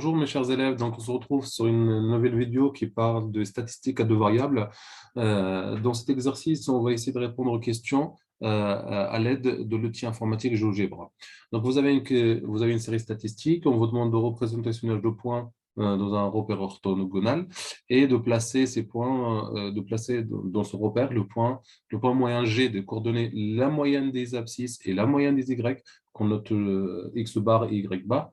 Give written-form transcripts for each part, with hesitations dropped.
Bonjour mes chers élèves, donc on se retrouve sur une nouvelle vidéo qui parle de statistiques à deux variables. Dans cet exercice, on va essayer de répondre aux questions à l'aide de l'outil informatique GeoGebra. Donc vous avez une série statistique, on vous demande de représenter ce nuage de points dans un repère orthogonal et de placer ces points, de placer dans ce repère le point moyen G, de coordonner la moyenne des abscisses et la moyenne des Y, qu'on note X bar et Y bar.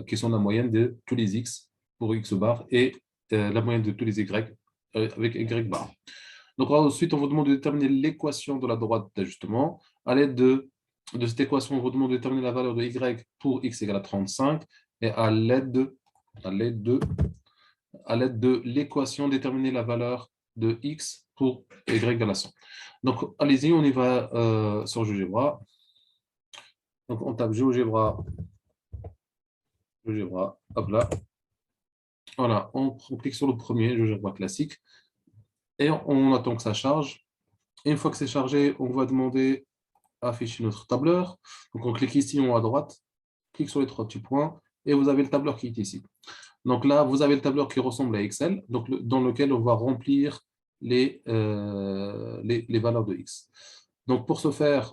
Qui sont la moyenne de tous les x pour x bar et la moyenne de tous les y avec y bar. Donc ensuite, on vous demande de déterminer l'équation de la droite d'ajustement. À l'aide de cette équation, on vous demande de déterminer la valeur de y pour x égale à 35 et à l'aide de l'équation, déterminer la valeur de x pour y égale à 100. Donc allez-y, on y va sur GeoGebra. Donc on tape GeoGebra, hop là. Voilà, on clique sur le premier GeoGebra classique et on attend que ça charge. Et une fois que c'est chargé, on va demander à afficher notre tableur. Donc on clique ici en haut à droite, clique sur les trois petits points et vous avez le tableur qui est ici. Donc là, vous avez le tableur qui ressemble à Excel, donc dans lequel on va remplir les valeurs de X. Donc pour ce faire,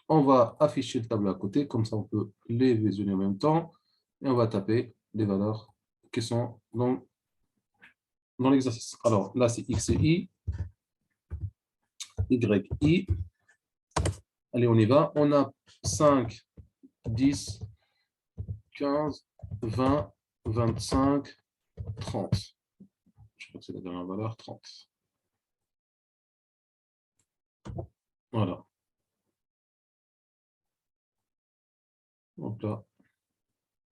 on va afficher le tableau à côté, comme ça on peut les visionner en même temps et on va taper les valeurs qui sont dans l'exercice. Alors là, c'est X et Y, I. Allez, on y va. On a 5, 10, 15, 20, 25, 30. Je crois que c'est la dernière valeur, 30. Voilà. Donc là,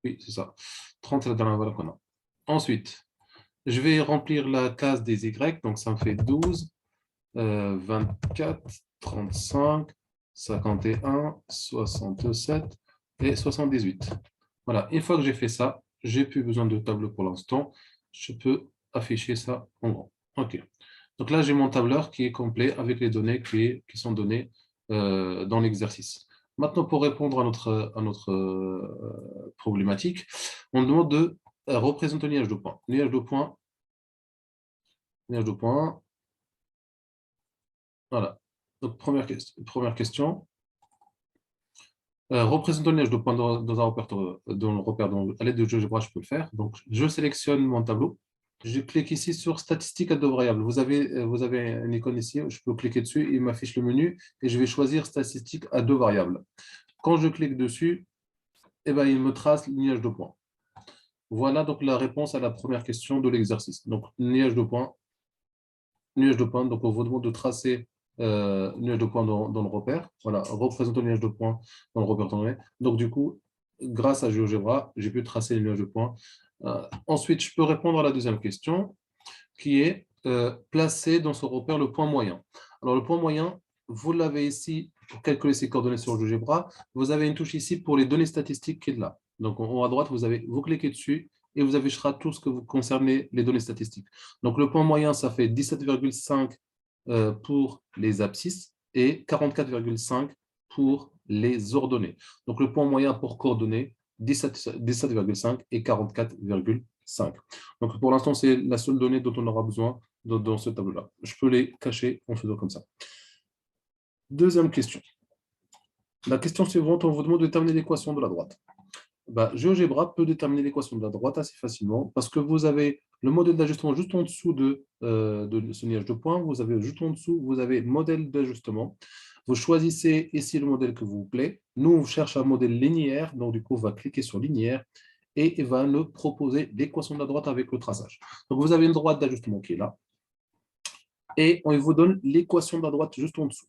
oui, c'est ça. 30, c'est la dernière valeur qu'on a. Ensuite, je vais remplir la case des Y, donc ça me fait 12, 24, 35, 51, 67 et 78. Voilà, une fois que j'ai fait ça, j'ai plus besoin de tableau pour l'instant. Je peux afficher ça en grand. OK. Donc là, j'ai mon tableur qui est complet avec les données qui sont données dans l'exercice. Maintenant, pour répondre à notre problématique, on demande de représenter un nuage de points. Nuage de points. Voilà. Donc, première question. Représenter le nuage de points dans un repère, à l'aide de GeoGebra, je peux le faire. Donc, je sélectionne mon tableau. Je clique ici sur statistiques à deux variables. Vous avez une icône ici, je peux cliquer dessus, il m'affiche le menu et je vais choisir statistiques à deux variables. Quand je clique dessus, eh ben, il me trace le nuage de points. Voilà donc la réponse à la première question de l'exercice. Donc, nuage de points. Donc on vous demande de tracer nuage de points dans le repère. Voilà, représenter le nuage de points dans le repère donné. Donc du coup, grâce à GeoGebra, j'ai pu tracer le nuage de points. Ensuite, je peux répondre à la deuxième question, qui est placer dans ce repère le point moyen. Alors le point moyen, vous l'avez ici pour calculer ses coordonnées sur GeoGebra. Vous avez une touche ici pour les données statistiques qui est là. Donc en haut à droite, vous cliquez dessus et vous affichera tout ce que vous concernez les données statistiques. Donc le point moyen, ça fait 17,5 pour les abscisses et 44,5 pour les ordonnées. Donc le point moyen pour coordonnées, 17,5 et 44,5. Donc pour l'instant, c'est la seule donnée dont on aura besoin dans ce tableau-là. Je peux les cacher en faisant comme ça. Deuxième question. La question suivante, on vous demande de déterminer l'équation de la droite. GeoGebra peut déterminer l'équation de la droite assez facilement parce que vous avez le modèle d'ajustement juste en dessous de ce nuage de points. Vous avez juste en dessous, vous avez modèle d'ajustement. Vous choisissez ici le modèle que vous plaît. Nous, on cherche un modèle linéaire. Donc, du coup, on va cliquer sur linéaire et il va nous proposer l'équation de la droite avec le traçage. Donc, vous avez une droite d'ajustement qui est là. Et on vous donne l'équation de la droite juste en dessous.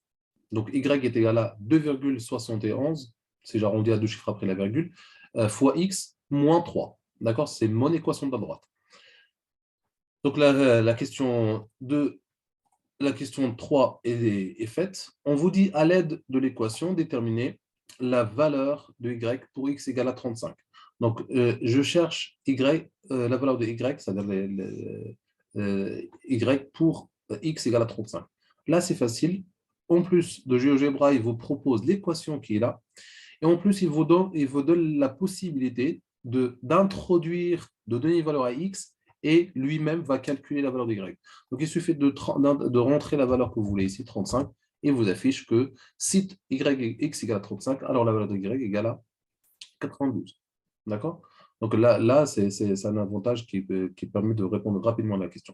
Donc, y est égal à 2,71, si j'arrondis à deux chiffres après la virgule, fois x moins 3. D'accord? C'est mon équation de la droite. Donc, la question 3 est faite. On vous dit, à l'aide de l'équation, déterminer la valeur de y pour x égale à 35. Donc, je cherche la valeur de y, c'est-à-dire y pour x égale à 35. Là, c'est facile. En plus de GeoGebra, il vous propose l'équation qui est là. Et en plus, il vous donne la possibilité d'introduire, de donner une valeur à x, et lui-même va calculer la valeur de y. Donc, il suffit de rentrer la valeur que vous voulez ici, 35, et vous affiche que si x égale à 35, alors la valeur de y égale à 92. D'accord? Donc là c'est un avantage qui permet de répondre rapidement à la question.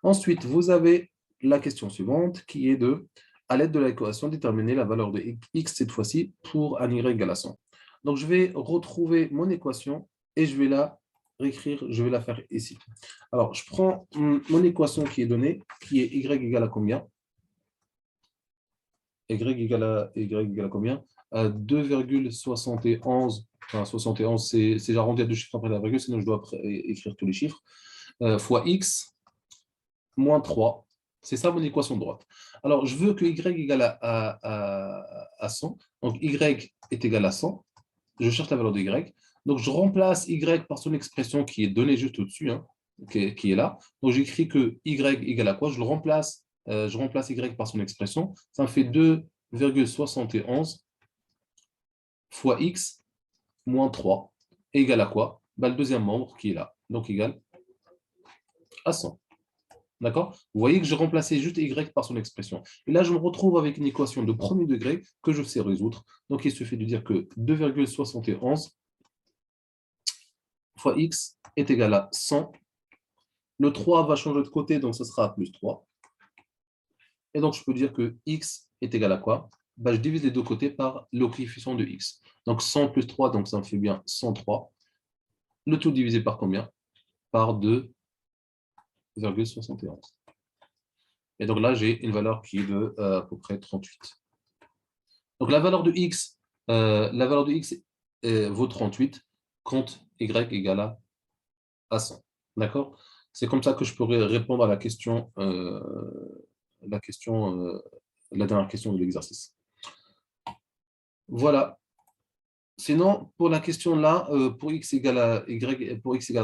Ensuite, vous avez la question suivante qui est de, à l'aide de l'équation, déterminer la valeur de x cette fois-ci pour un y égale à 100. Donc, je vais retrouver mon équation et je vais la réécrire, je vais la faire ici. Alors, je prends mon équation qui est donnée, qui est y égale à combien? Y égale à combien? À 2,71. Enfin, 71, c'est j'arrondis à deux chiffres après la virgule, sinon je dois écrire tous les chiffres. Fois x moins 3. C'est ça mon équation de droite. Alors, je veux que y égale à 100. Donc, y est égal à 100. Je cherche la valeur de y. Donc, je remplace y par son expression qui est donnée juste au-dessus, hein, qui est là. Donc, j'écris que y égale à quoi? Je remplace y par son expression. Ça me fait 2,71 fois x moins 3 égale à quoi? Le deuxième membre qui est là. Donc, égal à 100. D'accord? Vous voyez que j'ai remplacé juste y par son expression. Et là, je me retrouve avec une équation de premier degré que je sais résoudre. Donc, il suffit de dire que 2,71 fois x est égal à 100. Le 3 va changer de côté, donc ce sera plus 3. Et donc, je peux dire que x est égal à quoi? Je divise les deux côtés par le coefficient de x. Donc, 100 plus 3, donc ça me fait bien 103. Le tout divisé par combien? Par 2,71. Et donc là, j'ai une valeur qui est de à peu près 38. Donc la valeur de x vaut 38 quand y égale à 100. D'accord? C'est comme ça que je pourrais répondre à la dernière question de l'exercice. Voilà. Sinon, pour la question là, pour x égale à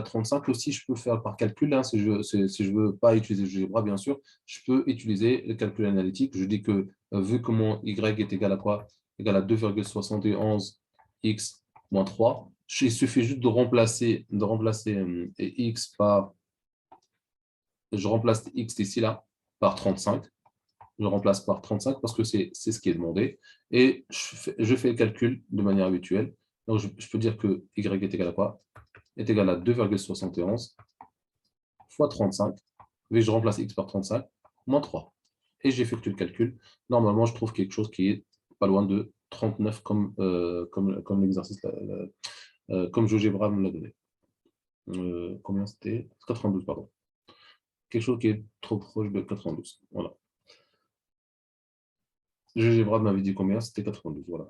35, aussi, je peux faire par calcul. Hein, si je ne veux pas utiliser le GeoGebra, bien sûr, je peux utiliser le calcul analytique. Je dis que vu que mon y est égal à quoi? Égal à 2,71 x moins 3. Il suffit juste de remplacer x par... Je remplace x ici, là, par 35. Je remplace par 35 parce que c'est ce qui est demandé. Et je fais le calcul de manière habituelle. Donc, je peux dire que y est égal à quoi? Est égal à 2,71 fois 35. Et je remplace x par 35, moins 3. Et j'effectue le calcul. Normalement, je trouve quelque chose qui est pas loin de 39 comme l'exercice, comme GeoGebra me l'a donné. Combien c'était? 92, pardon. Quelque chose qui est trop proche de 92. Voilà. GeoGebra m'avait dit combien? C'était 92. Voilà.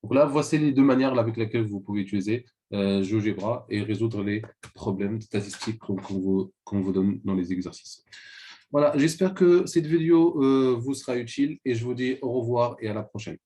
Donc là, voici les deux manières avec lesquelles vous pouvez utiliser GeoGebra et résoudre les problèmes statistiques qu'on vous donne dans les exercices. Voilà, j'espère que cette vidéo vous sera utile et je vous dis au revoir et à la prochaine.